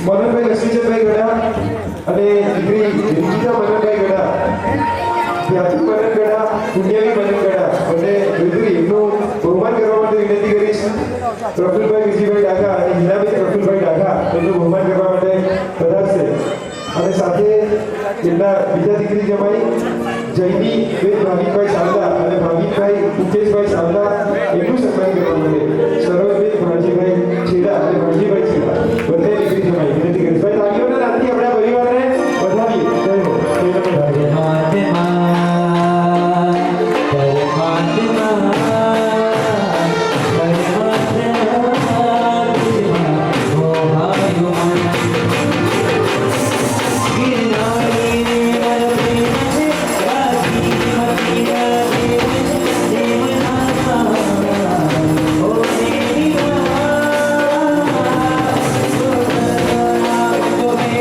મનનભાઈ લક્ષ્મીચંદભાઈ ગડા અને દીકરી રીતિકા મનનભાઈ ગડા ત્યાંથી મનન ગડા પુણ્યાવી મનન ગડા અને દીકરી એમનું બહુમાન કરવા માટે વિનંતી કરીશ. પ્રફુલભાઈ વિજયભાઈ ડાઘા અને હિનાબેન પ્રફુલભાઈ ડાઘા એમનું બહુમાન કરવા માટે પધારશે. અને સાથે એમના બીજા દીકરી જમાઈ જયની બેન ભાવિકભાઈ સાવલા અને ભાવિકભાઈ મુકેશભાઈ સાવલા એમનું સન્માન કરવા માટે સરોજબેન ભાણજીભાઈ છેડા અને ભાણજીભાઈ છેડા બંને દીકરી જમાઈ વિનંતી કરીશ. ભાઈ તાળીઓના નાદથી આપણા પરિવારને વધાવીએ. Oh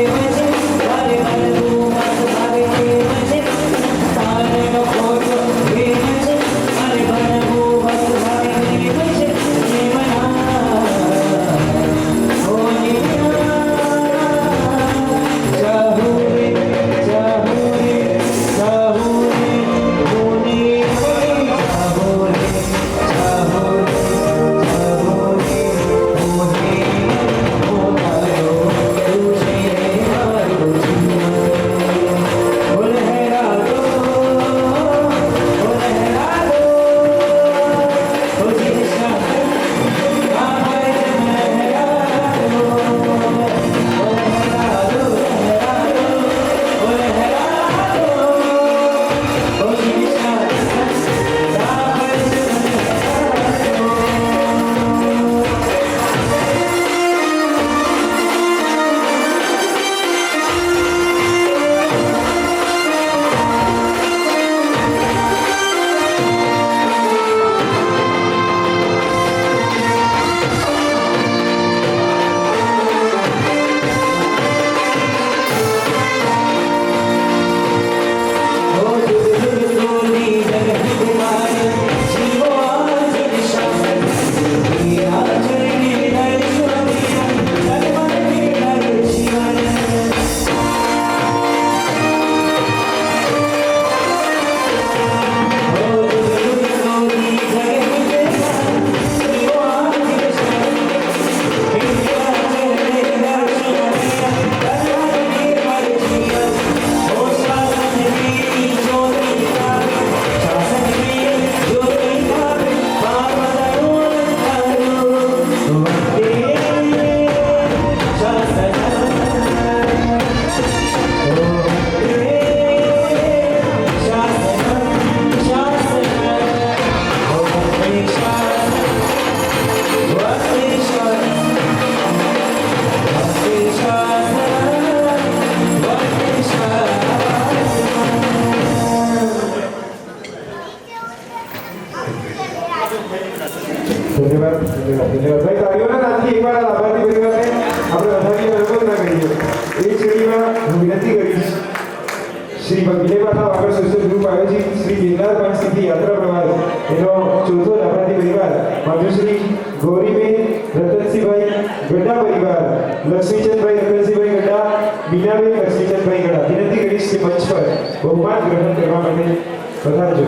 ધન્યવાદ ભાઈ તાળીઓના નામથી એકવાર આ લાભાર્થી પરિવારને આપણે વધારીને નમ્રતા કરીએ એ શ્રેણીમાં હું વિનંતી કરીશ શ્રી વિજયપાઠા વાગડ સોશિયલ ગ્રુપ આયોજિત શ્રી ગિરનાર પંચતીર્થ યાત્રા પ્રવાસ એનો ચોથો લાભાર્થી પરિવાર માધુશ્રી ગૌરીબેન રતનસિંહભાઈ ગઢા પરિવાર લક્ષ્મીચંદભાઈ રતનસિંહભાઈ ગઢા બીનાબેન લક્ષ્મીચંદભાઈ ગઢા વિનંતી કરીશ કે મંચ પર બહુમાન ગ્રહણ કરવા માટે પધારજો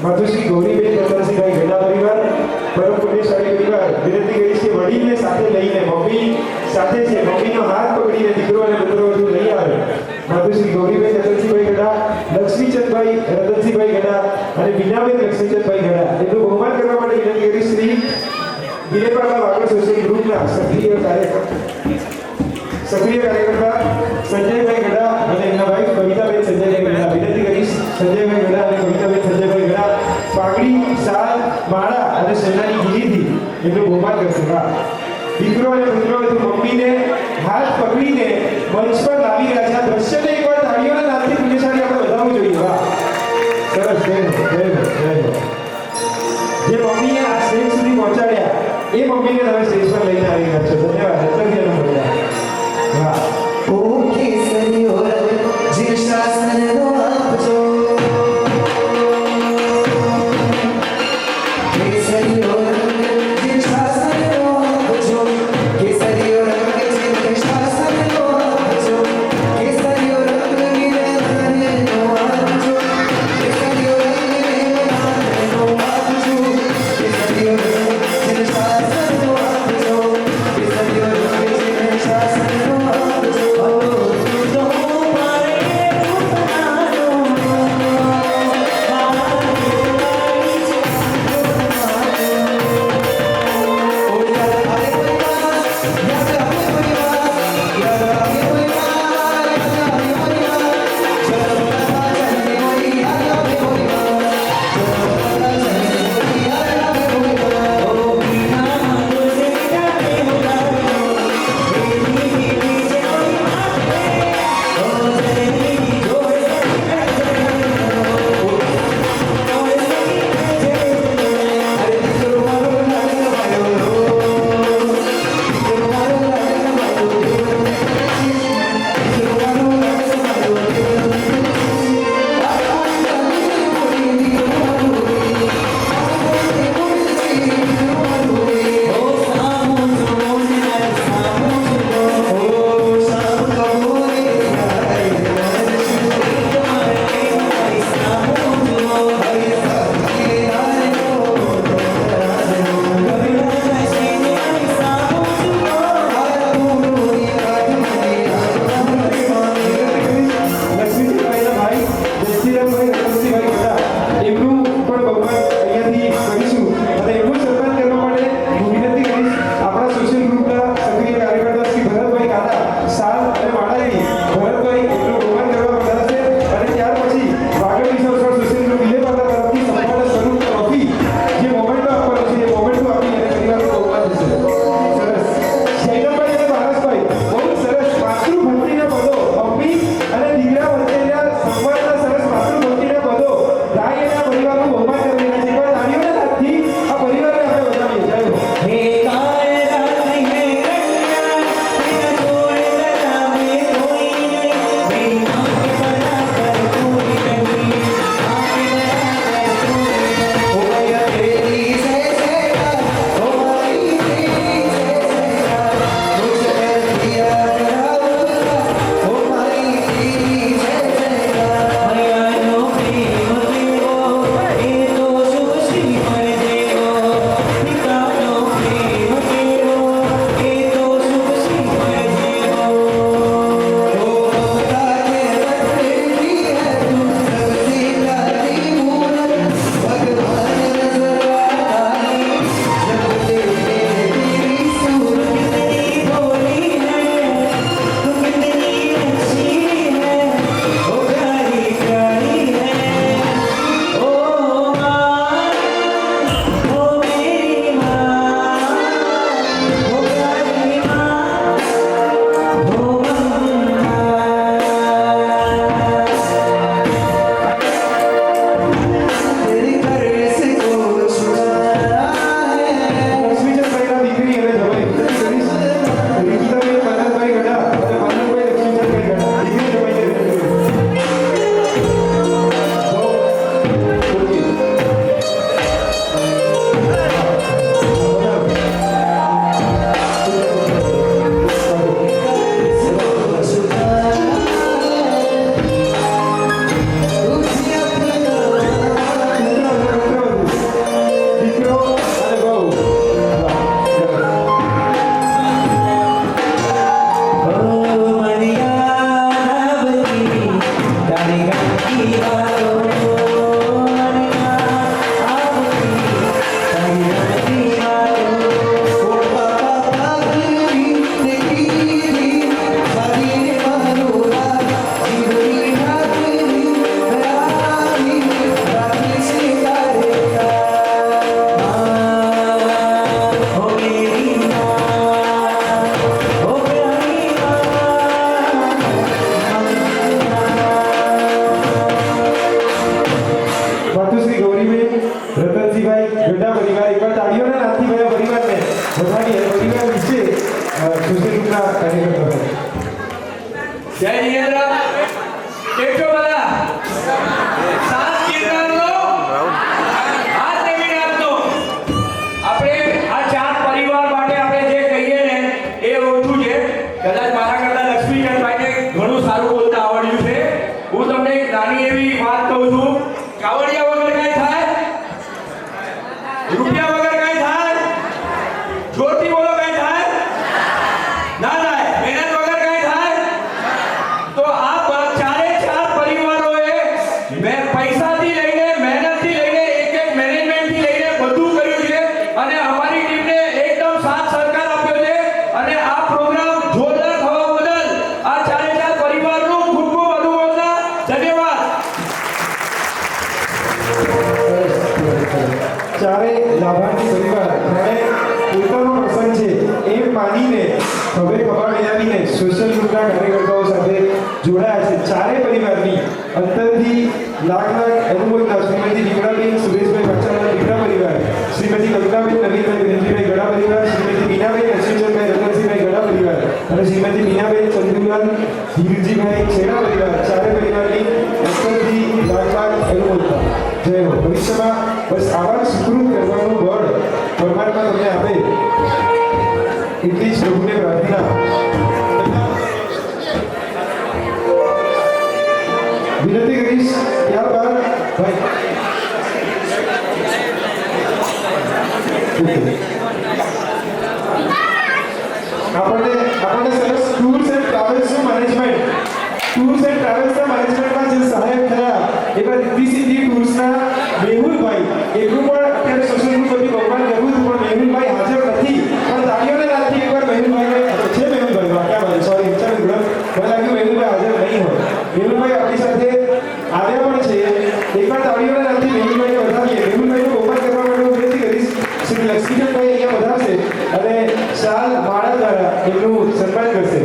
માધુશ્રી ગૌરીબેન રતનસિંહભાઈ ગઢા પરિવાર પરમ પુણ્યશાળી પરિવાર વિનંતી કરીશ કે વડીલને સાથે લઈને મમ્મી સાથે છે મમ્મીનો હાથ પકડીને દીકરો અને પુત્રવધુ લઈ આવે માધુશ્રી ગૌરીબેન રતનસિંહભાઈ ગઢા લક્ષ્મીચંદભાઈ રતનસિંહભાઈ ગઢા અને બીનાબેન લક્ષ્મીચંદભાઈ ગઢા એનું બહુમાન કરવા માટે વિનંતી કરી શ્રી વિજયપાઠા વાગડ સોશિયલ ગ્રુપના સક્રિય કાર્યકર્તા સંજયભાઈ ગઢા અને એમના વાઇફ કવિતાબેન સંજયભાઈ ગઢા વિનંતી કરીશ સંજયભાઈ ગઢા અને કવિતાબેન સંજયભાઈ ગઢા પાઘડી સાલ માળા અને સેનાની ગીરીથી એમનું બહુમાન કરશે દીકરો અને પુત્રવધુ મમ્મીને હાથ પકડીને મંચ પર લાવી રહ્યા છે આ દ્રશ્યને એકવાર તાળીઓના નામથી પુણ્યશાળી આપણે વધારવું જોઈએ વાહ સરસ જય હો જે મમ્મીએ આ સ્ટેજ સુધી પહોંચાડ્યા એ મમ્મીને તમે સ્ટેજ પર લઈને આવી રહ્યા છો ધન્યવાદ રતનજીનો મળ્યા વાહ ઓ કેસરીઓ જે શાસનનો આપજો કેસરીઓ જે શાસનનો આપજો કેસરીઓ રંગ જે શાસનનો આપજો કેસરીઓ રંગ નિરંતરનો આપજો કેસરીઓ રંગ નિરંતરનો આપજો કેસરીઓ રંગ જે શાસનનો આપજો કેસરીઓ માતુશ્રી ગૌરીબેન રતનસિંહભાઈ ગઢા પરિવાર એકવાર તાળીઓના નાથથી ગયા પરિવારને વધાવીએ. પરિવાર વિશે સોશિયલ ગ્રુપના કાર્યકર્તા જય જીનેન્દ્ર કેજો બધા સાત કિરણનો હાથ દેવીને આપતો આપણે આ ચાર પરિવાર માટે આપણે જે કહીએ ને એ ઓછું છે. કદાચ મારા કરતા લક્ષ્મીચંદભાઈને ઘણું સારું બોલતા આવડ્યું છે. હું તમને એક નાની એવી વાત કહું છું. કાવડિયા વગર કાંઈ થાય? રૂપિયા વગર કાંઈ થાય? જોરથી બોલો કાંઈ થાય? ના થાય. મહેનત વગર કાંઈ થાય? તો આ ચારે ચાર પરિવારોએ મેં પૈસાથી લઈને મહેનતથી લઈને એક મેનેજમેન્ટથી લઈને બધું કર્યું છે અને અમારી ટીમને એકદમ સાથ સહકાર આપ્યો છે અને આ પ્રોગ્રામ જોરદાર થવા બદલ આ ચારે ચાર પરિવારનું ખૂબ ખૂબ અનુમોદના. ધન્યવાદ. ચારે લાભાર્થી પરિવાર જેણે પોતાનો પ્રસંગ છે એમ માનીને ખભે ખભા મિલાવીને સોશિયલ ગ્રુપના કાર્યકર્તાઓ સાથે જોડાયા છે. ચારે પરિવારની અંતરથી લાખ લાખ અનુમોદના. શ્રીમતી દીકરાબેન સુરેશભાઈ વાચાના દીકરા પરિવાર, શ્રીમતી કલ્પનાબેન નવીનભાઈ વિરેન્દ્રભાઈ ગઢા પરિવાર, શ્રીમતી બીનાબેન અશ્વિનભાઈ રતનસિંહભાઈ ગઢા પરિવાર અને શ્રીમતી બીનાબેન ચંદુલાલ ધીરજીભાઈ છેડા પરિવાર. ચારે પરિવારની અંતરથી લાખ લાખ અનુમોદના. જય હો. ભવિષ્યમાં બસ આવા સુકૃત કરવાનું બળ પરમાત્મા તમને આપે એટલી જ પ્રભુને પ્રાર્થના. વિનંતી કરીશ ત્યારબાદ ભાઈ આપણને સરસ ટૂર્સ એન્ડ ટ્રાવેલ્સનું મેનેજમેન્ટ મેનેજમેન્ટમાં જે સહાયક થયા એવા રિદ્ધિસિદ્ધિ ટૂર્સના મેહુલભાઈ, એટલું પણ અત્યારે સોશિયલ ગ્રુપ બધી બહુમાન કરવું હતું પણ મેહુલભાઈ હાજર નથી. પણ તાળીઓને નાથી એકવાર મેહુલભાઈ છે. મેહુલભાઈ વાક્યા ભાઈ સોરી ચાલો મને લાગ્યું મેહુલભાઈ હાજર નહીં હોય. મેહુલભાઈ આપણી સાથે આવ્યા પણ છે. એકવાર તાળીઓને નાથી મેહુલભાઈને વધાવીએ. મેહુલભાઈનું બહુમાન કરવા માટે હું વિનંતી કરીશ શ્રી લક્ષ્મીચંદભાઈ અહીંયા વધારશે અને શાલ માળા દ્વારા એમનું સન્માન કરશે.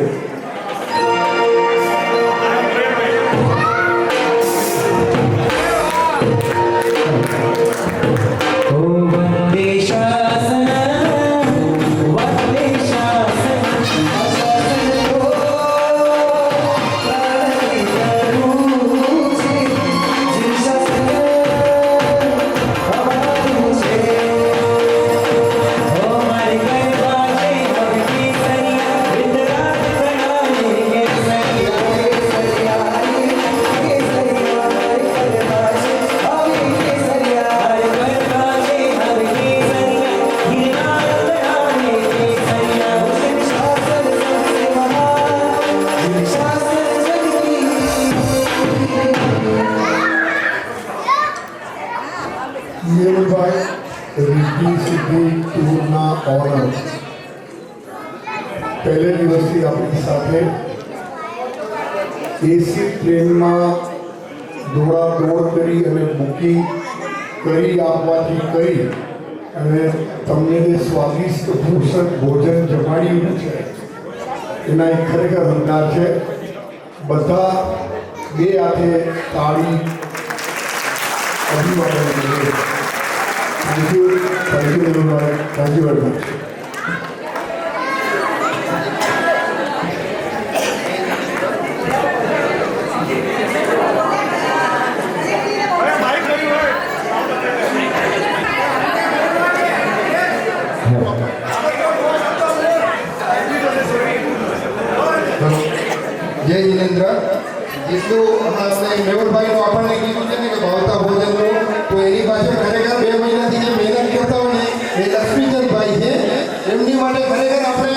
पहले दिवसથી આપણી સાથે એસી ટ્રેનમાં દોડાદોડ કરી અને બુકિંગ કરી આપવાથી કરી અને તમને જે સ્વાદિષ્ટ પોષક ભોજન જમાડ્યું છે એના એક ખરેખર હંકાર છે. બધા બે હાથે તાળી અભિવાદન કરીએ. Thank you very much. જય જીનેન્દ્ર. જેટલું આપણે મેહુલભાઈનું આપણને કીધું છે ને કે ભાવતા ભોજનનું, તો એની પાછળ ખરેખર 2 મહિનાથી જે મહેનત કરતા હોય ને એ લક્ષ્મીચંદભાઈ છે. એમની માટે ખરેખર આપણે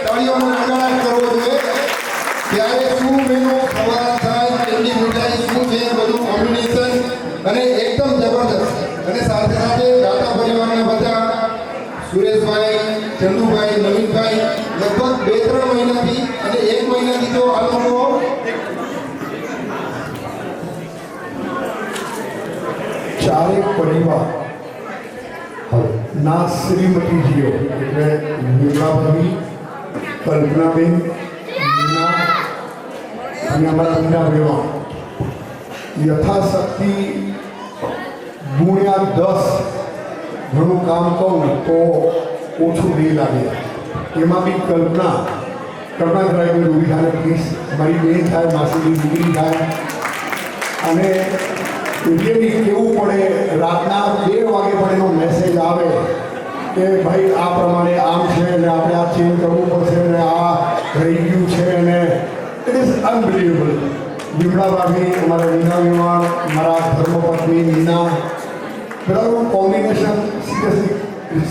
તાળીઓનો ગણગાટ કરવો જોઈએ. ત્યારે શું મેનુ ખબર થાય, એમની મીઠાઈ શું છે બધું કોમ્બિનેશન અને એકદમ જબરદસ્ત અને સાથે સાથે દાતા પરિવારના બધા સુરેશભાઈ, ચંદુભાઈ, નવીનભાઈ લગભગ 2-3 મહિનાથી અને 1 મહિનાથી તો આ લોકો ચારેક પરિવાર ના શ્રીમતીજીઓ એટલે નિર્મલાભાઈ, કલ્પનાબેન, મીના અને અમારા મીના બેવા યથાશક્તિ ગુણ્યા 10 ઘણું કામ કહું તો ઓછું નહીં લાગે. એમાં બી કલ્પના કરાય કોઈ રૂબી થાય પ્લીઝ, મારી બેન થાય, માસીની દીકરી થાય. અને રિયલી કેવું પડે, રાતના 2 વાગે પણ એનો મેસેજ આવે કે ભાઈ આ પ્રમાણે આમ છે ને આપણે આ ચેન્જ કરવું પડશે ને આ રહી ગયું છે ને ઇટ ઇઝ અનબિલિવેબલ. વિમળાભાભી, અમારા મીના વિમાન, મારા ધર્મપત્ની મીના, બધાનું કોમ્બિનેશન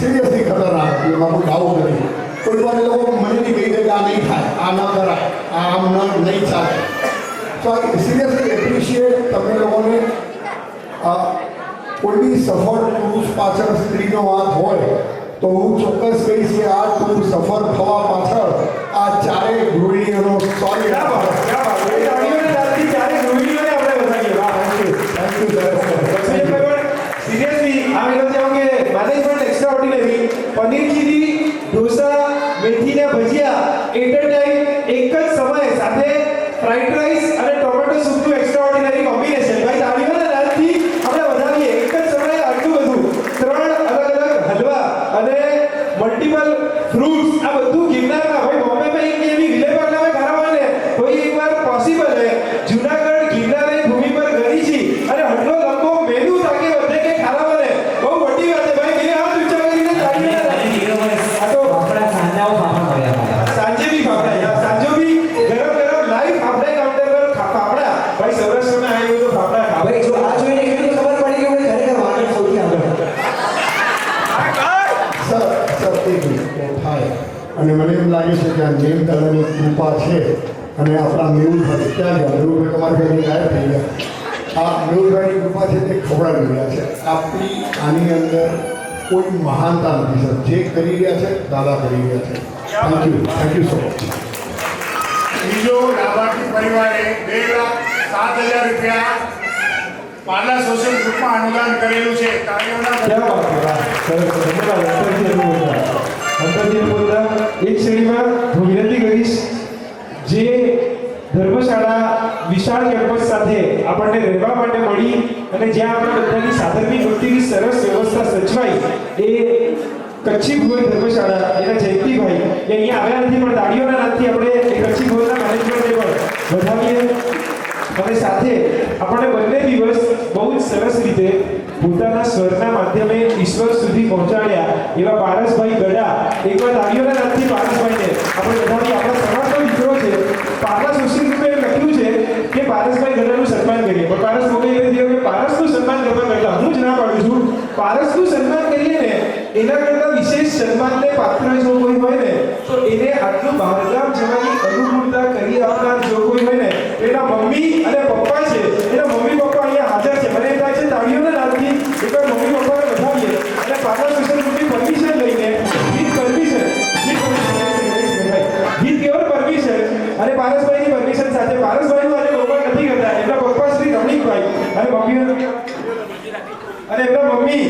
સિરિયસલી ખતરનાક. એમાં કોઈ ડાઉટ નથી. કોઈ વાર એ લોકો મને બી કહી દે કે આ નહીં થાય, આ ન કરાય, આ આમ નહીં ચાલે. તો આઈ સિરિયસલી એપ્રિશિએટ તમે લોકોને. કોઈ બી સફળ પુરુષ પાછળ સ્ત્રીનો હાથ હોય તો હું ચોક્કસ કહીશ કે આ ટૂર સફળ થવા પાછળ આ ચારેય ગૃહિણીઓનો સોલિડ આભાર. પનીર ખીરી, ઢોસા, મેથીના ભજીયા એટ અ ટાઈમ એક જ સમયે સાથે ફ્રાઈડ રાઈસ અને ટોમેટો સૂપનું એક્સ્ટ્રાઓર્ડિનરી કોમ્બિનેશન. ભાઈ તાળીઓના નાદથી આપણે વધાવીએ. એક જ સમયે આટલું બધું 3 અલગ અલગ હલવા અને મલ્ટિપલ ફ્રૂટ્સ, આ બધું ગિરનારમાં. ભાઈ બોમ્બેમાં એક એવી વિલે પર નામે ખરાવાને કોઈ એકવાર પોસિબલ હે જૂનાગઢ ગિરનારની ભૂમિ પર ગઈ છી અને હટલો લંબો મેનુ તાકે વધે કે ખરાવાને બહુ મોટી વાત છે ભાઈ. કે હાથ ઊંચા કરીને તાળીઓના સાંજે બી ફાફડા, સાંજો બી ગરમ ગરમ લાઈવ ફાફડા કાઉન્ટર પર ફાફડા. ભાઈ સૌરાષ્ટ્રમાં આવ્યું તો ફાફડા ખાવા. ભાઈ જો આ જોઈને એટલી ખબર પડી કે મને ખરેખર વાગડ સૌથી આગળ. સર એક મિનિટ થાય અને મને એમ લાગે છે કે આ નેમ તળાવની કૃપા છે અને આપણા મેહુલભાઈ ક્યાં ગયા? મેહુલભાઈ તમારા ઘરની ગાયબ થઈ ગયા. આ મેહુલભાઈની કૃપા છે તે ખવડાવી રહ્યા છે. આપણી આની અંદર કોઈ મહાનતા નથી સર. જે કરી રહ્યા છે દાદા કરી રહ્યા છે. Thank you so much. બીજો લાભાર્થી પરિવારે 2,07,000 રૂપિયા પાર્લા સોશિયલ ગ્રુપમાં અનુદાન કરેલું છે. તાળીઓના ક્યાં વાત છે? વાહ, સરસ. ધન્યવાદ. અંતરથી બોલતા એક શ્રેણીમાં હું વિનંતી કરીશ જે ધર્મશાળા વિશાળ કેમ્પસ સાથે આપણને રહેવા માટે મળી અને જ્યાં આપણે બધાની સાધનની મૂર્તિની સરસ વ્યવસ્થા સચવાઈ એ કચ્છી ભુવન ધર્મશાળા એના જયંતિભાઈ એ અહીંયા આવ્યા નથી પણ તાળીઓના નાદથી આપણે એ કચ્છી ભુવનના મેનેજમેન્ટને પણ વધાવીએ. અને સાથે આપણે બંને દિવસ બહુ જ સરસ રીતે પોતાના સ્વરના માધ્યમે ઈશ્વર સુધી પહોંચાડ્યા એવા પારસભાઈ ગડા. એકવાર તાળીઓના નાદથી પારસભાઈને આપણે બધાની આપણા સમાજનો દીકરો છે. પારસ સોશિયલ ગ્રુપે લખ્યું છે કે પારસભાઈ ગડાનું સન્માન કરીએ પણ પારસ મોગે એ દીધું કે પારસનું સન્માન કરવા કરતા હું જ ના પાડું છું. પારસનું સન્માન કરીએ ને એના કરતા વિશેષ સન્માનને પાત્ર જો કોઈ હોય ને તો એને આટલું બહારગામ જવાની અનુકૂળતા કરી આપનાર જો કોઈ હોય ને એના મમ્મી અને પપ્પા છે. એના મમ્મી પપ્પા અહીંયા હાજર છે. મને એમ થાય છે તાળીઓના નાદથી એકવાર મમ્મી પપ્પાને વધાવીએ અને પાર્લા સોશિયલ ગ્રુપની પરમિશન લઈને વિથ કેવર પરમિશન અને પારસભાઈની પરમિશન સાથે પારસભાઈનું આજે બહુમાન નથી કરતા. એમના પપ્પા શ્રી રમણીકભાઈ અને મમ્મી અને એમના મમ્મી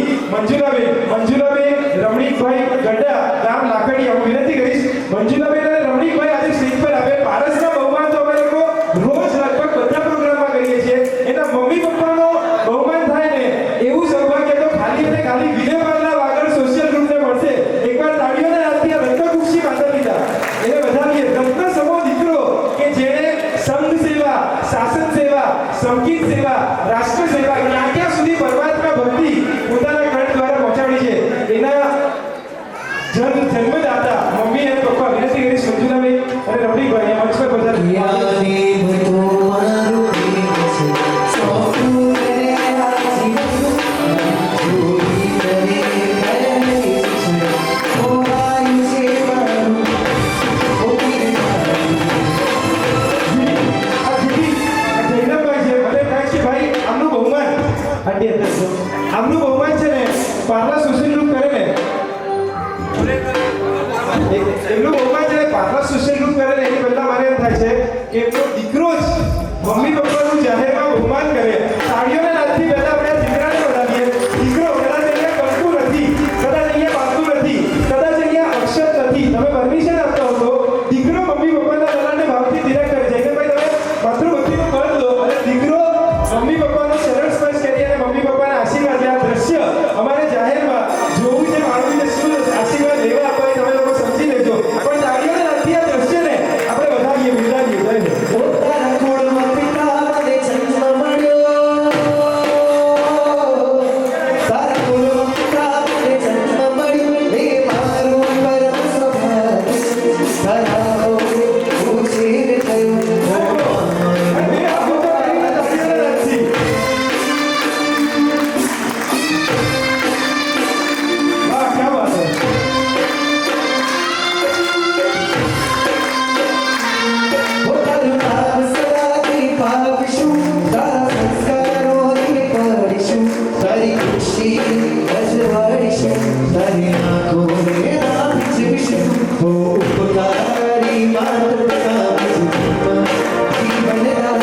મંજુલાબેન રમણીકભાઈ ગड्डा રામ લાકડીયા. હું વિનંતી કરીશ મંજુલાબેન અને રમણીકભાઈ આજે સ્ટેજ પર આવે. પારસના બહુમાન તો અમે લોકો રોજ લગભગ બધા પ્રોગ્રામમાં કરીએ છીએ. એના મમ્મી પપ્પાનો બહુમાન થાય ને એવું સૌભાગ્ય તો ખાલી અને ખાલી વિલેવારના વાગડ સોશિયલ ગ્રુપને મળશે. એકવાર તાળીઓના નાદથી રત્નકુક્ષી માતા પિતા એને વધાવીએ. રત્ન સમો દીકરો કે જેણે સંઘ સેવા, શાસન સેવા, સંગીત સેવા, રાષ્ટ્ર સેવા ક્યાં સુધી પરમાત્મા ભક્તિ પોતાના કંઠ દ્વારા પહોંચાડી છે. એના જન્મદાતા મમ્મી આંટી અંદર છો. આમનું બહુમાન છે ને પાર્લા સોશિયલ ગ્રુપ કરે ને એમનું બહુમાન છે ને પાર્લા સોશિયલ ગ્રુપ કરે ને એની પહેલા મારે એમ થાય છે કે એમનો દીકરો જ મમ્મી પપ્પાનું જાહેરમાં બહુમાન કરે. તાળીઓના નાદથી પહેલા આપણે આ દીકરાને વધાવીએ. દીકરો કદાચ અહીંયા કરતું નથી, કદાચ અહીંયા પાકતું નથી, કદાચ અહીંયા અક્ષર નથી, તમે પરમિશન આપતા હો તો દીકરો મમ્મી પપ્પાના લલાટને ભાવથી તિલક કરે છે કે ભાઈ તમે માતૃભક્તિનું બળ દો અને દીકરો મમ્મી પપ્પાનો સરળ સ્પર્શ કરી અને મમ્મી પપ્પાના આશીર્વાદ લે. આ દ્રશ્ય અમારે જાહેરમાં જોવું છે, માણવું છે, શું આશીર્વાદ લેવા આપવા એ તમે લોકો સમજી લેજો. પણ તાળીઓના નાદથી આ દ્રશ્યને આપણે વધાવીએ, બિરદાવીએ. જય હિન્દ. તારા ખોળમાં પિતા મને જન્મ મળ્યો. તારા ખોળમાં પિતા મને જન્મ મળ્યો. એ મારું પરમ સૌભાગ્ય. તારા ઓળે ઉછેર થયો. અને આ બધા તાળીઓના નાદથી. વાહ, ક્યાં વાત છે. તારું નામ સદાથી પાવીશું. તારા સંસ્કારોને પડીશું. તારી ખુશી અજવાળીશું. તારી આંખોને આપીશું. હો ઉપકારી માતૃકા જીવનના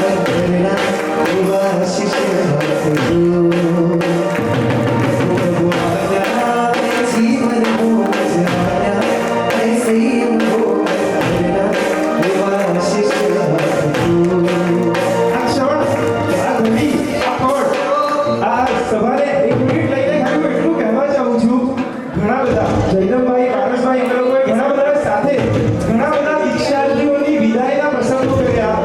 અંતરના એવા શિષ્ય આપજો. जीवन हो जाना ऐसे ही हो करना विवाह शिष्य આ ક્ષણ, આ ઘડી, આ પળ, આ સવારે એક મિનિટ લઈને ખાલી હું એટલું કહેવા ચાહું છું. ઘણા બધા જયદમભાઈ, પારસભાઈ, અમે લોકોએ ઘણા બધા સાથે ઘણા બધા દીક્ષાર્થીઓની વિદાયના પ્રસંગો કર્યા.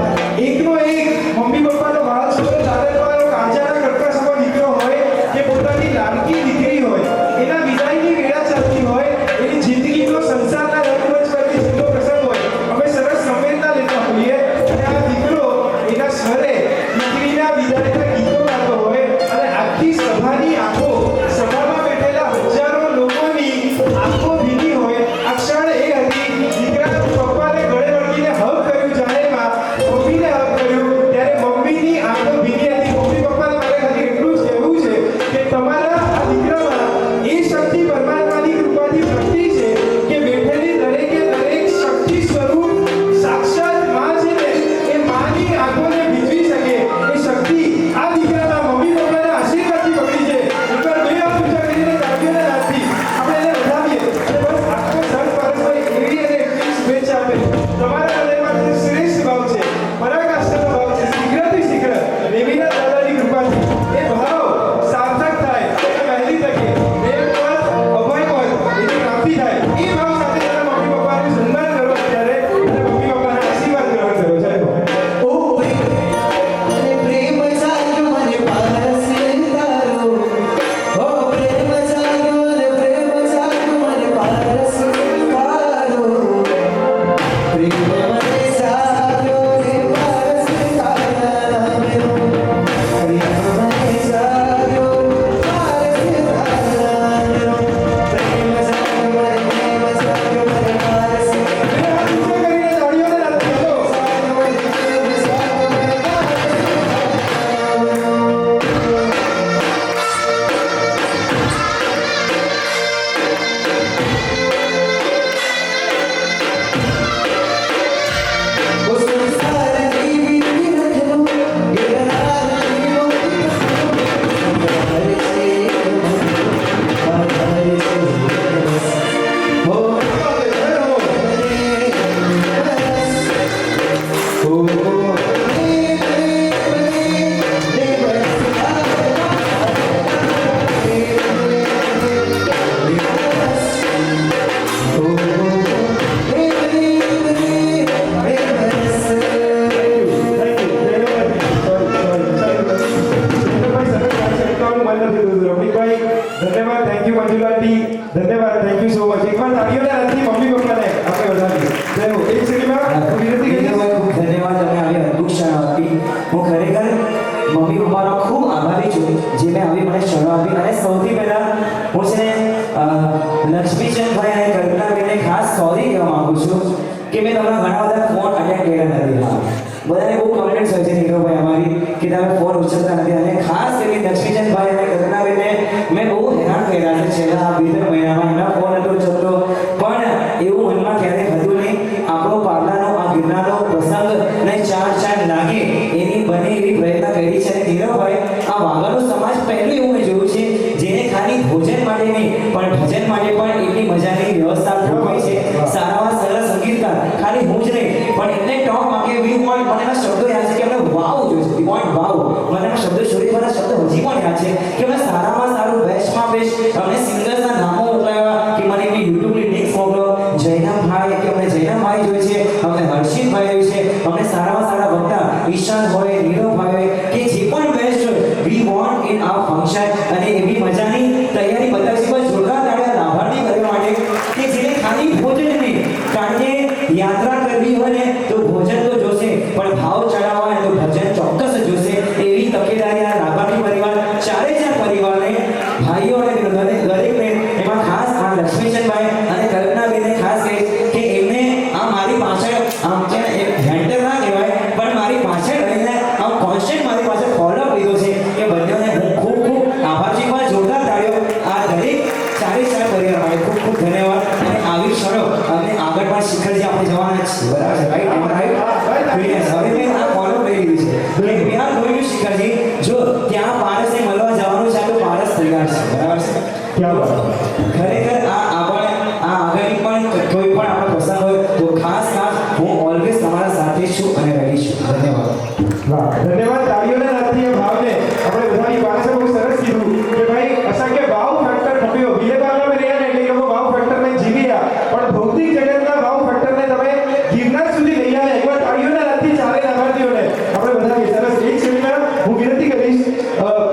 એકનો એક મમ્મી પપ્પાનો વાળ છોડો લાડકવાનો કાંચાના કડકા સમો દીકરો હોય કે પોતાની લાડકી દીકરી હોય, એના વિદાયની વેળા ચાલતી હોય, એની જિંદગીનો સંસારના રંગમંચ પરથી છેલ્લો પ્રસંગ હોય, અમે સરસ સંવેદના લેતા હોઈએ અને આ દીકરો એના સ્વરે દીકરીના વિદાયના ગીતો ગાતો હોય અને આખી સભાની આંખો, સભામાં બેઠેલા હજારો લોકોની આંખો ભીની હોય. આ ક્ષણ એ હતી દીકરાના પપ્પાને ગળે વળગીને હગ કર્યું જાહેરમાં, મમ્મીને હગ કર્યું ત્યારે મમ્મીની આંખો ભીની હતી. મમ્મી પપ્પાને મારે ખાલી એટલું જ કહેવું છે કે તમારા આ દીકરામાં એ શક્તિ પરમાત્માની કૃપાથી પ્રગટી છે કે બેઠેલી દરેકે દરેક શક્તિ સ્વરૂપ સાક્ષાત માં છે ને એ માની આંખોને ભીજવી શકે એ શક્તિ આ દીકરાના મમ્મી પપ્પાના આશીર્વાદથી પકડી છે. એકવાર બે હાથ ઊંચા કરીને તાળીઓના નાદથી આપણે એને વધાવીએ અને બસ આખો સંત પારસભાઈ એવી અને એટલી શુભેચ્છા આપે. તમારા હૃદયમાં જે શ્રેષ્ઠ ભાવ છે, પરાકાષ્ઠાનો ભાવ છે, શીઘ્રથી શીઘ્ર દેવીના દાદાની કૃપાથી એ ભાવ સાર્થક થાય અને વહેલી તકે દેવપદ, અભયપદ એની પ્રાપ્તિ થાય. એ ભાવ સાથે તારા મમ્મી પપ્પાનું સન્માન કરો અત્યારે અને મમ્મી પપ્પાના આશીર્વાદ ગ્રહણ કરો. જય ભગવાન. ओ प्रेम जाग्यो मने पारस तारो. ओ प्रेम जाग्यो मने पारस तारो. प्रेम मने जाग्यो ने पारस तारा मेरो. प्रेम मने जाग्यो पारस तारा मेरो. प्रेम जाग्यो मने पारस બે હાથ ઊંચા કરીને તાળીઓના નાદથી બોલો. ધન્યવાદ, થેન્ક યુ મંજુલાટી, ધન્યવાદ, થેન્ક યુ સો મચ. એકવાર તાળીઓના નાદથી મમ્મી પપ્પાને આપણે વધાવીએ. જય હો. એક સેકન્ડમાં હું વિનંતી કરીશ. ધન્યવાદ તમે આવી અદ્ભુત ક્ષણ આપી. હું ખરેખર મમ્મી પપ્પાનો ખૂબ આભારી છું જે મેં આવી મને ક્ષણો આપી. અને સૌથી પહેલા હું છે ને લક્ષ્મીચંદભાઈ અને કલ્પનાબેનને ખાસ સોરી કહેવા માંગુ છું કે મેં તમારા ઘણા બધા ફોન અટેન્ડ કર્યા નથી. બધાને બહુ કોન્ફિડન્સ હોય છે નીરવભાઈ અમારી કે તમે ફોન ઉછળતા નથી. અને ખાસ કરીને જ નહીં પણ એમને ટોપ માંગે વી વોન્ટ મને એના શબ્દો યાદ છે કે એમને વાવ જોઈએ છે વી વોન્ટ વાવ મને એના શબ્દો શોરીવાળા શબ્દો હજી પણ યાદ છે કે એમને સારામાં સારું બેસ્ટમાં બેસ્ટ અમને સિંગર્સના નામો મોકલાવ્યા કે મને એમની યુટ્યુબની લિંક્સ મોકલો જયનાભાઈ કે અમને જયનાભાઈ જોઈએ છે અમને હર્ષિતભાઈ જોઈએ છે અમને સારામાં સારા વક્તા ઈશાન હોય નીરવભાઈ હોય કે જે પણ બેસ્ટ હોય વી વોન્ટ ઇન આ ફંક્શન અને એવી મજાની તૈયારી બતાવી છે જોરદાર તાળીઓ લાભાર્થી કરવા માટે કે જેને ખાલી ભોજન નહીં કારણ કે યાત્રા કરવી હોય ને તો ભોજન તો જોશે પણ ભાવ ચડાવવા હોય તો ભજન ચોક્કસ જોશે એવી તકેદારી આ લાભાર્થી પરિવાર ચારે ચાર પરિવારને ભાઈઓ અને દરેકને એમાં ખાસ આ લક્ષ્મીચંદભાઈ અને કલ્પનાબેનને ખાસ કહીશ કે એમને આ મારી પાછળ આમ છે ને એક હેન્ડર ના કહેવાય પણ મારી પાછળ રહીને આમ કોન્સ્ટન્ટ મારી પાસે ફોલોઅપ લીધો છે કે બંનેને હું ખૂબ ખૂબ આભાર છું પણ જોરદાર તાળીઓ આ દરેક ચારે ચાર પરિવાર માટે ખૂબ ખૂબ ધન્યવાદ અને આવી ક્ષણો અને આગળ પણ શિખરજી આપણે જવાના છીએ બરાબર છે રાઈટ એમ રાઈટ હવે મેં આ ફોલો કરી લીધું છે we are going to Shikharji જો ત્યાં પારસને મળવા જવાનું છે તો પારસ તૈયાર છે બરાબર છે ક્યાં વાત ખરેખર આગળની પણ કોઈ પણ આપણો પ્રસંગ હોય તો ખાસ હું ઓલવેઝ તમારા સાથે છું અને રેડી છું ધન્યવાદ વાહ ધન્યવાદ તાળીઓના નાદથી એ ભાવને આપણે બધાની પાસે બહુ સરસ કીધું કે ભાઈ અસંખ્ય ભાવ ફેક્ટર ખપ્યો વિલેબારમાં રહ્યા ને એટલે એ લોકો ભાવ ફેક્ટરને જીવી રહ્યા પણ ભૌતિક જગતના ભાવ ફેક્ટરને તમે ગિરનાર સુધી લઈ આવ્યા એકવાર તાળીઓના નાદથી ચારે લાભાર્થીઓને આપણે બધા સરસ એક સેમિનાર હું વિનંતી કરીશ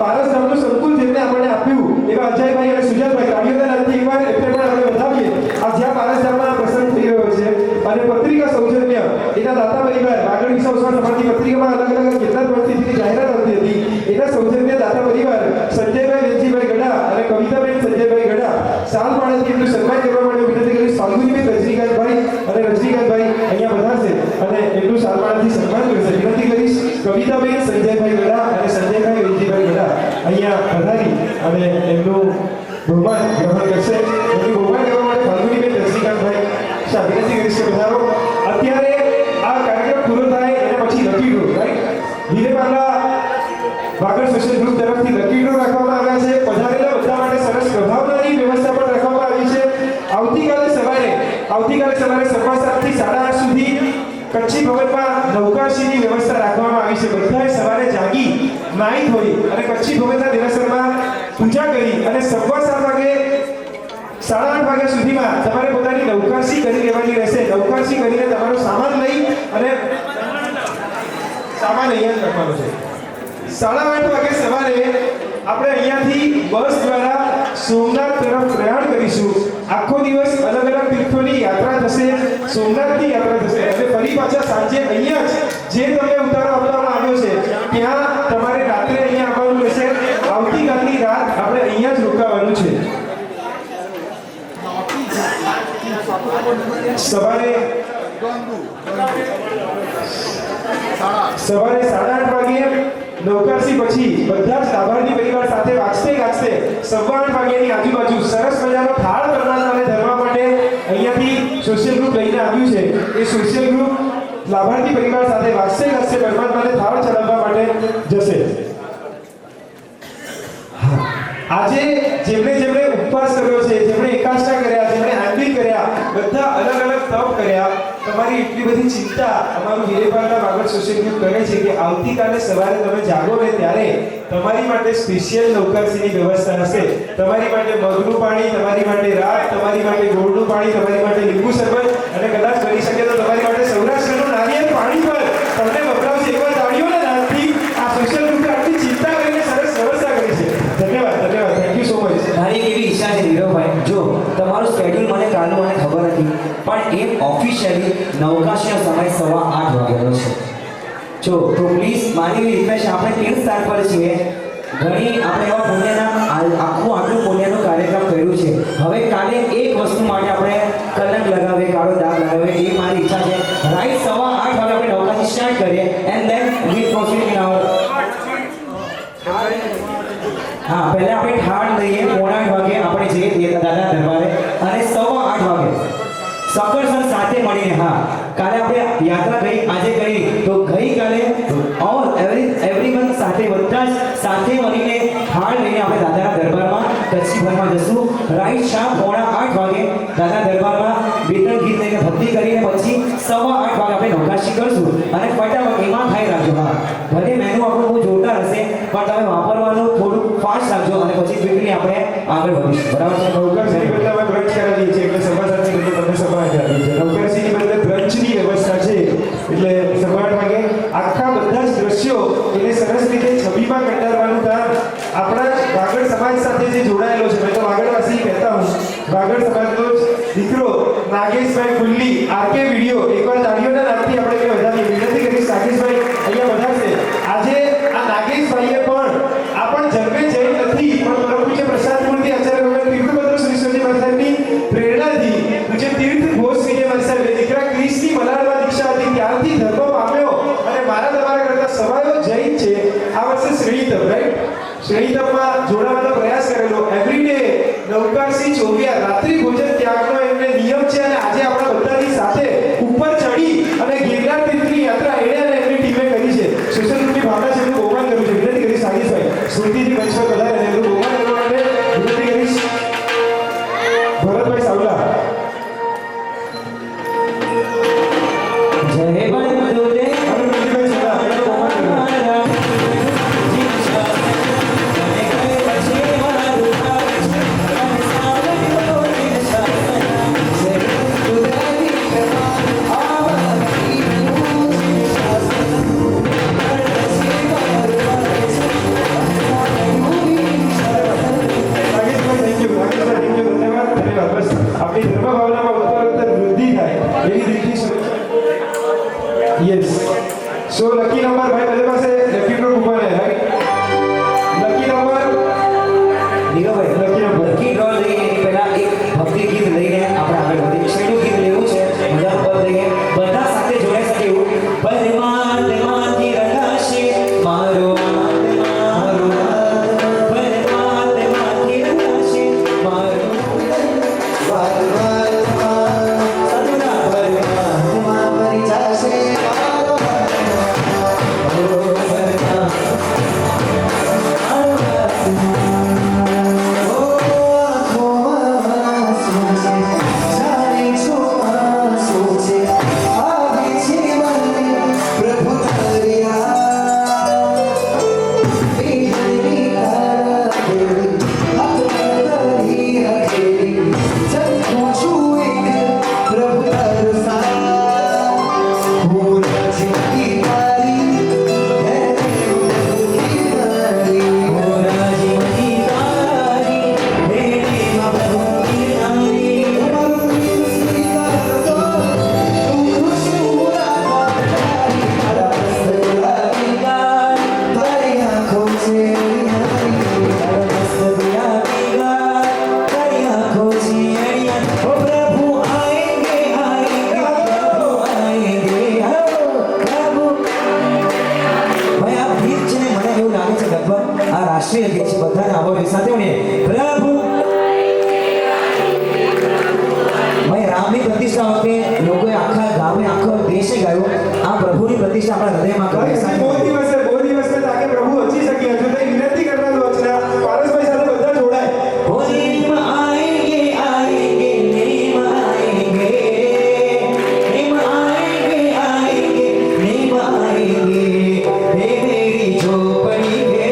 પારસ નામનું સંકુલ જેમને આપણને આપ્યું એવા અજયભાઈ અને સુજાતભાઈ તાળીઓના નાદથી એકવાર એટલે પણ આપણે વધાવીએ આ જ્યાં પારસ ધામમાં પ્રસંગ થઈ રહ્યો છે અને પત્રિકા સૌજન્ય એના દાતા પરિવાર આગળ વિશ્વ સમાજની પત્રિકામાં અલગ અલગ કેટલા વર્ષથી જાહેરાત આવતી હતી એના સૌજન્ય દાતા પરિવાર સંજયભાઈ વેજીભાઈ ગઢા અને કવિતાબેન સંજયભાઈ ગઢા સાલ પાડેથી એમનું સન્માન કરવા માટે વિનંતી કરીશ ફાલ્ગુનીબેન રજનીકાંતભાઈ અને રજનીકાંતભાઈ અહીંયા બધા છે અને એમનું સાલ પાડેથી સન્માન કરશે વિનંતી કરીશ કવિતાબેન સંજયભાઈ ગઢા અને સંજયભાઈ વેજીભાઈ ગઢા અહીંયા પધારી અને એમનું બહુમાન ગ્રહણ કરશે એમનું બહુમાન કરવા માટે ફાલ્ગુનીબેન રજનીકાંતભાઈ વિનંતી કરીશ કે પધારો અત્યારે આ કાર્યક્રમ પૂરો થાય અને પછી lucky draw right Vile Parle Vagad social group તરફથી લકી ડ્રો રાખવામાં આવ્યા છે પધારેલા બધા માટે સરસ પ્રભાવનાની વ્યવસ્થા પણ રાખવામાં આવી છે આવતીકાલે સવારે સવા 7 થી 8:30 સુધી કચ્છી ભવનમાં નૌકાશીની વ્યવસ્થા રાખવામાં આવી છે બધાએ સવારે જાગી નાહી ધોઈ અને કચ્છી ભવનના દેરાસરમાં પૂજા કરી અને સવા 7 વાગે 8:30 વાગ્યા સુધીમાં તમારે પોતાની નૌકાશી કરી લેવાની રહેશે નૌકાશી કરીને તમારો સામાન લઈ અને સામાન અહીંયા રાખવાનો છે 8:30 વાગે સવારે આપણે અહીંયાથી બસ દ્વારા સોમનાથ તરફ પ્રયાણ કરીશું આખો દિવસ અલગ અલગ તીર્થોની યાત્રા થશે સોમનાથની યાત્રા થશે અને ફરી પાછા સાંજે અહીંયા જ જે તમને ઉતારો આપવામાં આવ્યો છે ત્યાં તમારે રાત્રે અહીંયા આવવાનું રહેશે આવતીકાલની રાત આપણે અહીંયા જ રોકાવાનું છે સવારે 8:30 વાગે નૌકાશી પછી બધા જ લાભાર્થી પરિવાર સાથે વાગતે 8:15 વાગ્યાની આજુબાજુ સરસ મજાનો થાળ પરમાત્માને ધરવા માટે અહીંયાથી સોશિયલ ગ્રુપ લઈને આવ્યું છે એ સોશિયલ ગ્રુપ લાભાર્થી પરિવાર સાથે વાગતે પરમાત્માને થાળ ચડાવવા માટે જશે આજે જેમણે ઉપવાસ કર્યો છે જેમણે એકાષ્ટા કર્યા જેમણે આંબી કર્યા બધા અલગ અલગ તપ કર્યા તમારી એટલી બધી ચિંતા અમારું વિલેપાલા વાગડ સોશિયલ ગ્રુપ કરે છે કે આવતીકાલે સવારે તમે જાગો ને ત્યારે તમારી માટે સ્પેશિયલ નૌકાશીની વ્યવસ્થા હશે તમારી માટે મગનું પાણી તમારી માટે રાત તમારી માટે ગોળનું પાણી તમારી માટે લીંબુ શરબત અને કદાચ બની શકે તો તમારી માટે સૌરાષ્ટ્રનું નારિયેળ પાણી પર તમને વપરાવશે એકવાર તાળીઓના નાદથી આ સોશિયલ ગ્રુપે આટલી ચિંતા કરીને સરસ વ્યવસ્થા કરી છે ધન્યવાદ થેન્ક યુ સો મચ મારી એવી ઈચ્છા છે નીરવભાઈ જો તમારું સ્કેડ્યુલ મને કાલનું મને ખબર હતી પણ એ ઓફિશિયલી નૌકાશીનો સમય 8:15 વાગ્યાનો છે જો તો પ્લીઝ મારી રિક્વેસ્ટ આપણે તીર્થ સ્થાન પર છીએ ઘણી આપણે એવા પુણ્યના આટલું પુણ્યનું કાર્યક્રમ કર્યું છે હવે કાલે એક વસ્તુ માટે આપણે કલંક લગાવીએ કાળો દાગ લગાવીએ એ મારી ઈચ્છા છે રાઈટ 8:15 વાગે આપણે નૌકાશી સ્ટાર્ટ કરીએ and then we proceed in our હા પહેલા આપણે ઠાણ લઈએ 8:15 વાગે આપણે જઈએ દાદા દરબારે અને 8:15 વાગે સકરસન સાથે મળીને હા કાલે આપણે યાત્રા કરી આજે કરી તો ગઈકાલે ઓલ એવરીવન સાથે બધા જ સાથે મળીને ઠાણ લઈને આપણે દાદાના દરબારમાં કચ્છી ભરમાં જશું રાઈટ 8:30 વાગે દાદા દરબારમાં બે ત્રણ ગીત લઈને ભક્તિ આરતી કરીને પછી 8:15 વાગે આપણે નૌકાશી કરશું અને ફટાફટ એમાં ખાઈ રાખજો. હા, ભલે મેનુ આપણું બહુ જોરદાર હશે પણ તમે વાપરવાનું થોડું ફાસ્ટ રાખજો અને પછી ક્વિકલી આપણે આગળ વધીશું. બરાબર છે? નૌકરશ્રી બદલે અમે બ્રંચ કરાવીએ છીએ એટલે સભાસદની બદલે તમને સભા કરાવીએ છીએ. નૌકરશ્રીની બદલે બ્રંચની વ્યવસ્થા છે એટલે 8:15 વાગે આખા બધા જ દ્રશ્યો એને સરસ રીતે છબીમાં કંડારવાનું કામ આપણા જ વાગડ સમાજ સાથે જે જોડાયેલો છે. મેં તો વાગડવાસી કહેતા હું. વાગડ સમાજનો જ દીકરો નાગેશભાઈ કુલ્લી આરકે વિડીયો એકવાર તાળીઓના નામથી આપણે કે વધારીએ વિનંતી કરીશ. નાગેશભાઈ અહીંયા વધારશે. આજે આ નાગેશભાઈએ પણ આ પણ જન્મે જઈ નથી પણ પરમ પૂજ્ય પ્રસાદ મૂર્તિ આચાર્ય ભગવાન તીર્થભદ્ર શ્રી સ્વામી મહારાજની પ્રેરણાથી પૂજ્ય તીર્થ ઘોષ વિજય મહારાજ દીકરા ક્રિસ્ની મલાડમાં દીક્ષા હતી ત્યારથી ધર્મ પામ્યો અને મારા તમારા કરતા સવાયો જૈન છે. આ વર્ષે શ્રેણીતપ રાઈટ શ્રેણીતપમાં જોડાવાનો પ્રયાસ કરેલો. એવરીડે નૌકારસિંહ ચોવિયા રાત્રિ ભોજન ત્યાગનો એમને નિયમ છે અને આજે આપણા બધાની સાથે ઉપર ચડી અને ગિરનાર તીર્થની યાત્રા એણે અને એમની ટીમે કરી છે. સોશિયલ ગ્રુપની ભાવના છે એનું બહુમાન કર્યું છે. વિનંતી કરીશ નાગેશભાઈ સ્મૃતિજી મંચ પર પધારે અને એનું બહુમાન કરવા માટે વિનંતી કરીશ ભરતભાઈ સાવલા. જય બંધુદેવ અને વિનંતીભાઈ સાવલા એનું બહુમાન કર્યું. આપણી ધર્મ ભાવનામાં ઉત્તરોત્તર વૃદ્ધિ થાય એવી રીતની યસ સો લકી નંબર ભાઈ બધે પાસે લકી ડ્રો ઉભા રહે right lucky number Niravbhai lucky draw લઈને એની પહેલા એક ભક્તિ ગીત લઈને આપણે આગળ વધીએ. શેનું ગીત લેવું છે મજા પર લઈએ બધા સાથે જોડાઈ શકે એવું. પરમાત્માથી રંગાશે મારો પરમાત્માથી રંગાશે મારો રાષ્ટ્રીય ગીત છે બધાને આવડે સાથે ને પ્રભુ ભાઈ રામની પ્રતિષ્ઠા વખતે લોકોએ આખા ગામે આખો દેશે ગાયો. આ પ્રભુની પ્રતિષ્ઠા આપણા હૃદયમાં કરે. બહુ દિવસ में ताकि प्रभु अच्छी सकी हजू तक विनती करना दो अचना पारसभाई साथे બધા જોડાય. नेम आएंगे आएंगे नेम आएंगे नेम आएंगे आएंगे नेम आएंगे हे मेरी झोपड़ी है.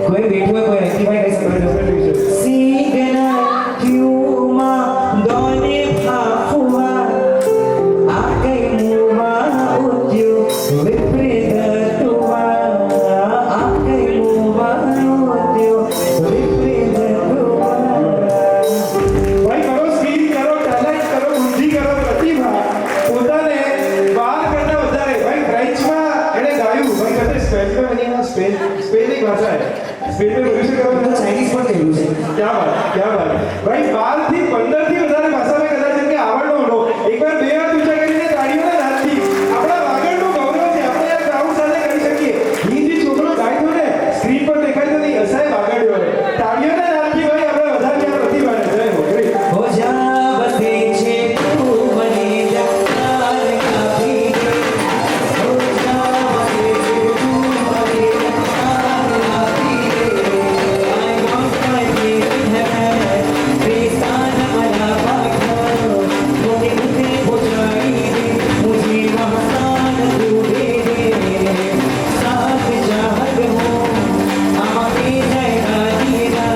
કોઈ બેઠું હોય કોઈ નથી ભાઈ કઈ શકો સિગ્નલ ક્યુમાં દોને ફાફુઆ આ કઈ મુવા ઉદ્યો વિપરીત તુવા આ કઈ મુવા ઉદ્યો વિપરીત તુવા ભાઈ કરો સ્કીલ કરો ટેલેન્ટ કરો બુદ્ધિ કરો પ્રતિભા પોતાને વાર કરતા વધારે ભાઈ ફ્રેન્ચમાં એને ગાયું ભાઈ કહતે સ્પેનમાં બની આ સ્પેન એક ભાષા है સ્પેન में भविष्य करो તો ચાઇનીઝ પણ કહેલું છે क्या बात भाई 12 થી 15 થી વધારે ભાષામાં કદાચ એમને આવડનો હો એકવાર બે હાથ ઊંચા કરીને તાળીઓના નાદથી આપણા વાગડનું ગૌરવ છે આપણે આ ક્રાઉડ સાથે કરી શકીએ એ જે છોકરો ગાય તો ને સ્ક્રીન પર દેખાય તો નહીં અસાય વાગડ્યો હોય તાળીઓના નાદથી ભાઈ આપણે વધારે ત્યાં પ્રતિભાને જય હો ગ્રેટ હો જા બસે છે તું મને જગતાર કાપી દે હો જા બસે છે તું મને જગતાર કાપી દે I want my baby heaven बेसान वाला भागो मुझे मुझे बुझाई दे मुझे वहसान तू दे दे साथ चाहत हो आगे जाएगा दीदा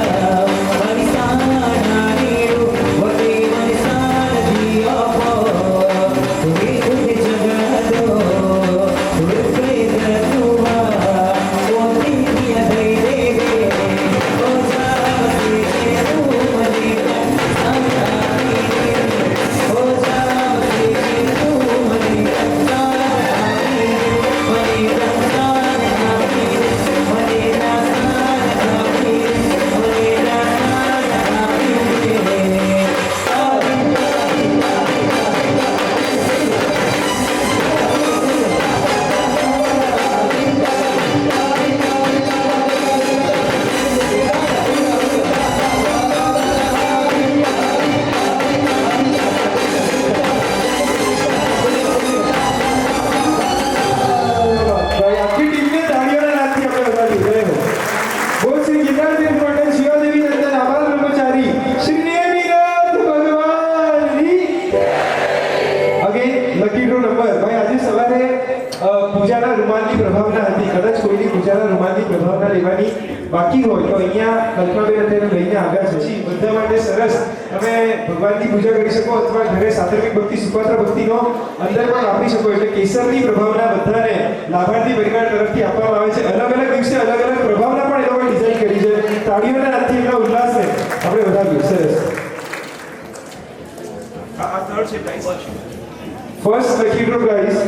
परिसान नीरू वटे परिसान दिया पो तुझे तुझे जगा दो विपरीत तुआ वो दिया दे दे ओ जा बसे તું મને ઓ જા બસે તું મને ભાઈ આખી ટીમને તાળીઓના નાદથી આપણે વધારી જય હો બોલ શ્રી ગીતાજી ઇમ્પોર્ટન્ટ શિવાદેવી નંદન આભાર બ્રહ્મચારી શ્રી નેમિનાથ ભગવાનની અગેન લકી ડ્રો નંબર ભાઈ આજે સવારે પૂજાના રૂમાલની પ્રભાવના હતી કદાચ કોઈની પૂજાના રૂમાલની પ્રભાવના લેવાની બાકી હોય તો અહીંયા કલ્પનાબેન અત્યારે લઈને આવ્યા છે જી બધા માટે સરસ તમે ભગવાનની પૂજા કરી શકો અથવા ઘરે સાધર્મિક ભક્તિ સુપાત્ર ભક્તિનો અંદર પણ વાપરી શકો એટલે કેસરની પ્રભાવના બધાને લાભાર્થી પરિવાર તરફથી આપવામાં આવે છે અલગ અલગ દિવસે અલગ અલગ પ્રભાવના પણ એ લોકોએ ડિઝાઇન કરી છે તાળીઓના હાથથી એમના ઉલ્લાસને આપણે વધાવીએ સરસ આ થર્ડ છે prize first lucky draw prize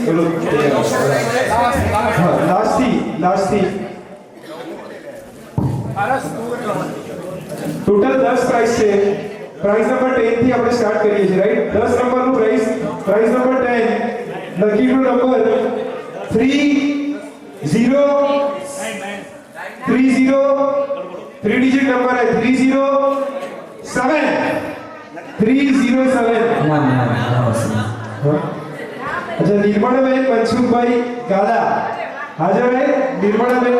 બોલો હા લાસ્ટથી ટોટલ 10 પ્રાઇઝ છે પ્રાઇઝ નંબર 10 થી આપણે સ્ટાર્ટ કરીએ છીએ રાઈટ 10 નંબરનું prize number 10 lucky draw number 30 3 digit number है 307 ના ના अच्छा निर्मलाबेन मनसुखभाई गाला हाजर है निर्मलाबेन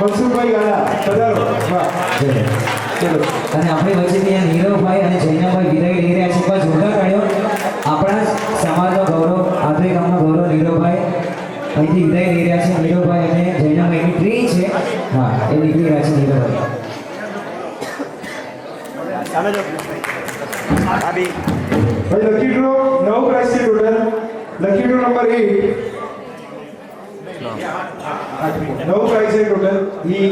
मनसुखभाई गाला पधारो वाह चलो અને આપણી વચ્ચેથી અહીંયા નીરવભાઈ અને જૈનભાઈ વિદાય લઈ રહ્યા છે પણ જોરદાર તાળીઓ આપણા સમાજનો ગૌરવ આદરી ગામનો ગૌરવ નીરવભાઈ અહીંથી વિદાય લઈ રહ્યા છે નીરવભાઈ અને જૈનભાઈની ટ્રેન છે હા એ નીકળી રહ્યા છે નીરવભાઈ भाई लकी ड्रॉ 9 प्राइस से total lucky draw number 8 9 prize है टोटल ये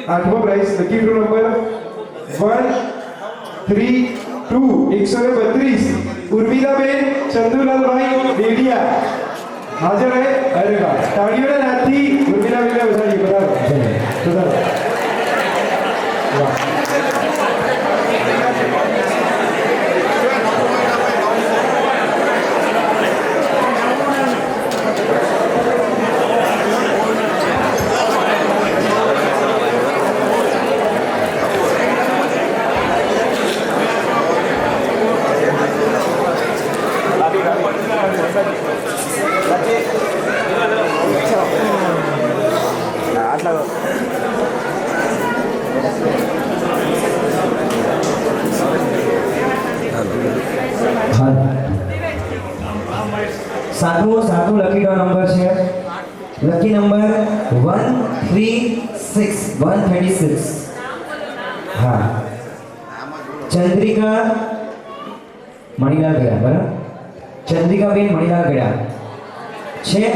8वां prize lucky draw number 132 132 Urmilaben Chandulalbhai Dedia हाजिर है अरे वाह ताड़ियों ने नाथी उर्मिलाबेन ने बताइए बता वाह સાતમો લકી ડ્રો નંબર છે લકી નંબર 136 હા ચંદ્રિકા મણીલાલ ગડા બરાબર ચંદ્રિકાબેન મણીલાલ ગડા છે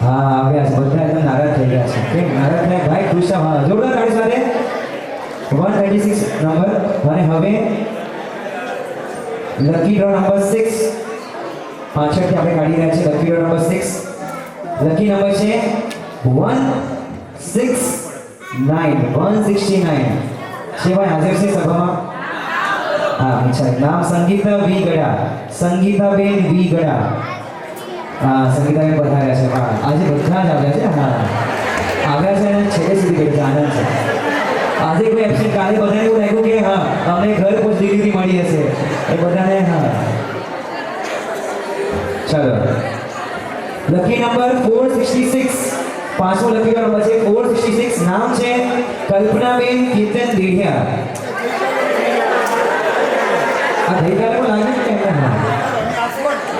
હા આવ્યા છે બધા એકદમ નારાજ થઈ ગયા છે કેમ નારાજ થાય ભાઈ ખુશ થાવ હા જોરદાર તાળી સાથે 136 નંબર અને હવે લકી ડ્રો નંબર 6 પાછળથી આપણે કાઢી રહ્યા છે lucky draw number 6 lucky number છે 169 છે ભાઈ હાજર છે સભામાં હા અચ્છા નામ સંગીતા વી ગડા સંગીતાબેન વી ગડા હા સંગીતાબેન પધાર્યા છે હા આજે બધા જ આવ્યા છે હા આવ્યા છે અને છેલ્લે સુધી ગઈ આનંદ છે આજે કોઈ એબસેન્ટ કાલે બધાને એવું લાગ્યું કે હા અમને ઘર પોસ્ટ ડિલિવરી મળી હશે એ બધાને હા ચાલો લકી નંબર 466 પાંચમો લકી નંબર છે 466 નામ છે કલ્પનાબેન કીર્તન દેઢિયા આ ગઈકાલે પણ લાગ્યું કે એમને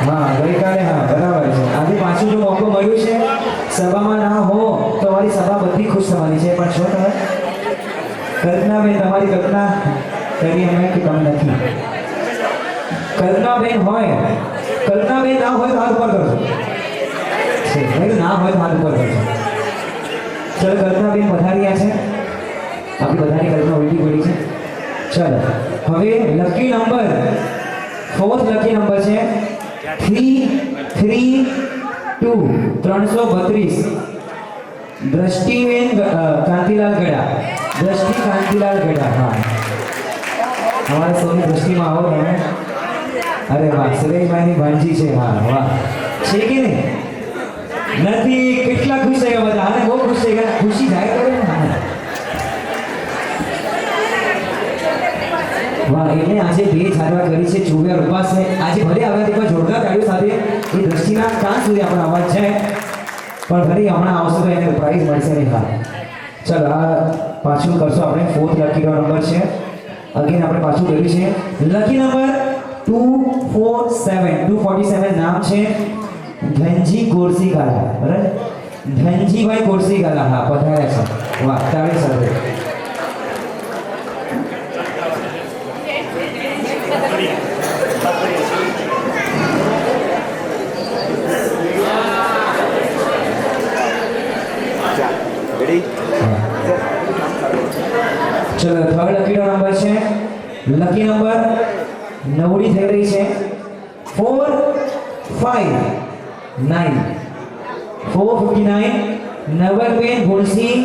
હા ગઈકાલે હા બરાબર છે આજે પાછું જો મોકો મળ્યું છે સભામાં ના હો તો અમારી સભા બધી ખુશ થવાની છે પણ છો તમે કલ્પનાબેન તમારી કલ્પના કરી અમે કે તમે નથી કલ્પનાબેન હોય કલ્પનાબેન ના હોય તો હાથ ઉપર કરજો ના હોય તો હાથ ઉપર કરજો ચલો કલ્પનાબેન પધાર્યા છે આપણી બધાની કલ્પના ઉલટી પડી છે ચલો હવે lucky number 4th lucky number છે 332 દ્રષ્ટિબેન કાંતિલાલ ગડા દ્રષ્ટિ કાંતિલાલ ગડા હા અમારા સૌની દ્રષ્ટિમાં આવો તમે અરે વાહ સુરેશભાઈની ભાંજી છે હા વાહ છે કે નહીં નથી કેટલા ખુશ થયા બધા અને બહુ ખુશ થઈ ગયા ખુશી જાય કરે ને વાહ એને આજે બે સારવાર કરી છે ચોવ્યા રૂપાસને આજે ભલે આવ્યા તે પણ જોરદાર તાળીઓ સાથે એ દ્રષ્ટિના કાન સુધી આપણો અવાજ છે પણ ફરી હમણાં આવશે તો એને પ્રાઇઝ મળશે નહીં હા ચાલો આ પાછું કરશો આપણે 4th લકી નંબર છે અગેન આપણે પાછું કર્યું છે લકી નંબર 247 નામ છે ધનજી કોરસીગાલા બરાબર ધનજીભાઈ કોરસીગાલા હા પધાર્યા છે વાહ તાળી સાથે ચલો થર્ડ લકી નંબર છે લકી નંબર નવડી થઈ રહી છે 459 નવલબેન ભોળસી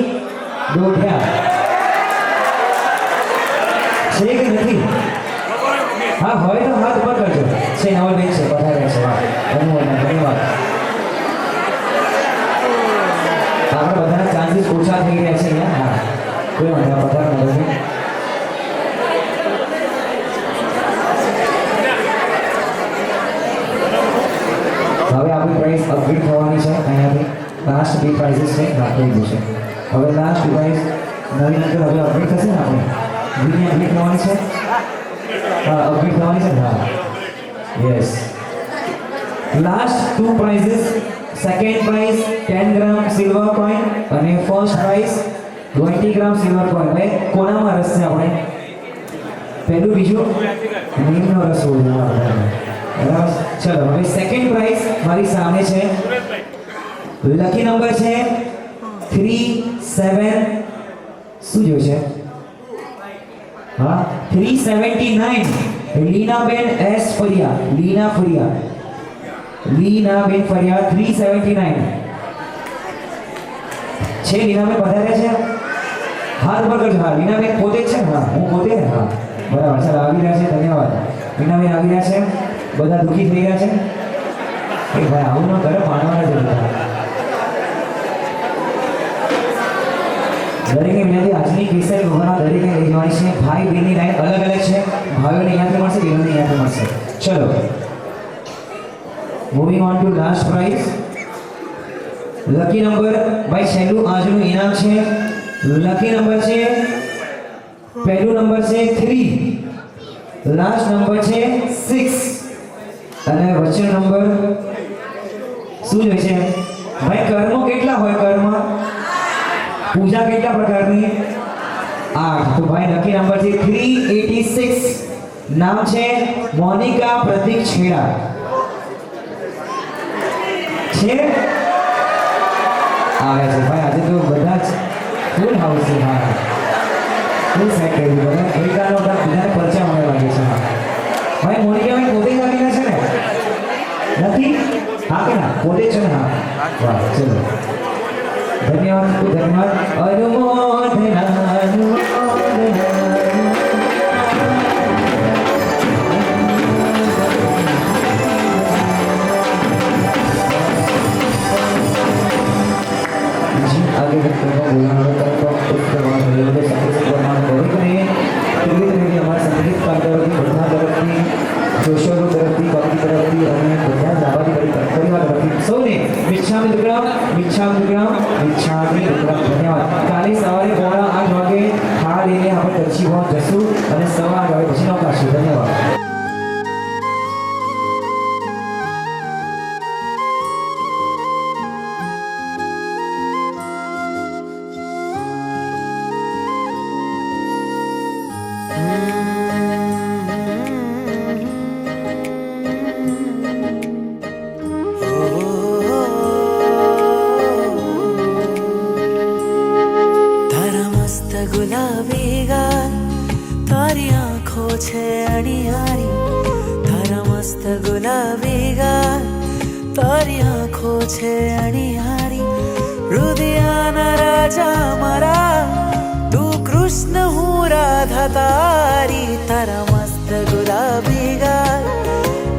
દોઢિયા છે કે નથી હા હોય તો હાથ ઉપર કરજો છે નવલબેન છે પધાર્યા છે વાહ ધન્યવાદ આપણે બધાના ચાન્સીસ ઓછા થઈ રહ્યા છે અહીંયા હા કોઈ વાંધો પધાર નવલબેન હવે આપણી પ્રાઇસ અપગ્રેડ થવાની છે અહીંયાથી લાસ્ટ બે પ્રાઇઝીસ છે રાખી દીધું છે હવે લાસ્ટ પ્રાઇઝ નવી નંબર હવે અપગ્રેડ થશે ને આપણે બીજી અપગ્રેડ થવાની છે હા અપગ્રેડ થવાની છે હા yes last two prizes second prize 10 gram silver coin અને first prize 20 gram silver coin હવે કોનામાં રસ છે આપણે પહેલું બીજું નીમનો રસ હોય બરાબર ચલો હવે સેકન્ડ પ્રાઇઝ મારી સામે છે લકી નંબર છે 37 શું જોયું છે હા 379 લીનાબેન એસ ફરિયા લીનાબેન ફરિયા 379 છે લીનાબેન પધાર્યા છે હાથ ઉપર કરજો હા લીનાબેન પોતે જ છે હા હું પોતે હા બરાબર ચાલો આવી રહ્યા છે ધન્યવાદ લીનાબેન આવી રહ્યા છે બધા દુઃખી થઈ ગયા છે કે ભાઈ આવું ન કરે માનવાના જરૂર દરેકે વિનંતી આજની કેસર લોકોના દરેકે લઈ જવાની છે ભાઈ બહેનની લાઈન અલગ અલગ છે ભાઈઓને અહીંયાથી મળશે બહેનોને અહીંયાથી મળશે ચલો moving on to last prize lucky number ભાઈ છેલ્લું આજનું ઇનામ છે લકી નંબર છે પહેલું નંબર છે 3 લાસ્ટ નંબર છે 6 અને વચ્ચે નંબર શું જોઈએ છે ભાઈ કર્મ કેટલા હોય કર્મ પૂજા કેટલા પ્રકારની 8 તો ભાઈ લકી નંબર છે 386 નામ છે મોનિકા પ્રતીક છેડા છે આવે છે ભાઈ આજે તો બધા જ ફૂલ હાઉસ છે હા ફૂલ સેટ કરી દીધું ગઈકાલનો બધાને પરચા મળે લાગે છે ભાઈ મોનિકા ભાઈ પોતે જ આપીને છે ને નથી હા કે ના પોતે છે ને હા વાહ ચલો ધન્યવાદ ખૂબ ધન્યવાદ आगे हमारे संगीत तरफથી જોશોરો તરફથી કોપી તરફથી અને બધા લાભાથી પરિવાર તરફથી સૌને મિચ્છામી દુક્કડમ ધન્યવાદ કાલે સવારે 8:30 વાગે થાળ લઈને આપણે કચ્છી ભવન જશું અને સવા 8 વાગે પછી નવકાશું ધન્યવાદ गुलाबी गाल तारी आँखों छे अणियारी तारा मस्त गुलाबी गाल तारी आँखों छे अणियारी रुदियाना राजा मारा તું કૃષ્ણ હું રાધા તારી તારા મસ્ત ગુલાબી ગાલ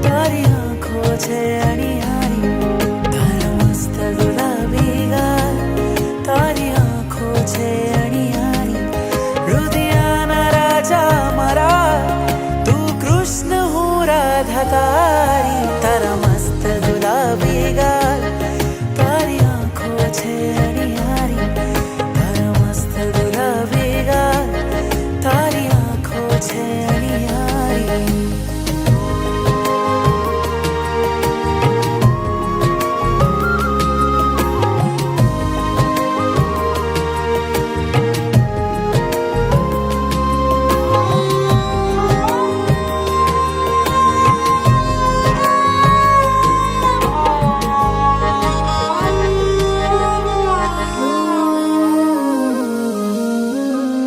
તારી આંખો છે અણિયારી તારા મસ્ત ગુલાબી ગાલ તારી આંખો છે અણિયારી રુદિયાના રાજા મારા તું કૃષ્ણ હું રાધા તારી તારા મસ્ત ગુલાબી ગાલ તારી આંખો છે અણિયારી તારા મસ્ત ગુલાબી ગાલ તારી આંખો છે અણિયારી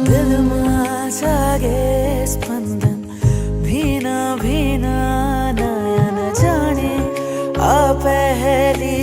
दिल में जागे स्पंदन भीना भीना नयन जाने आ पहली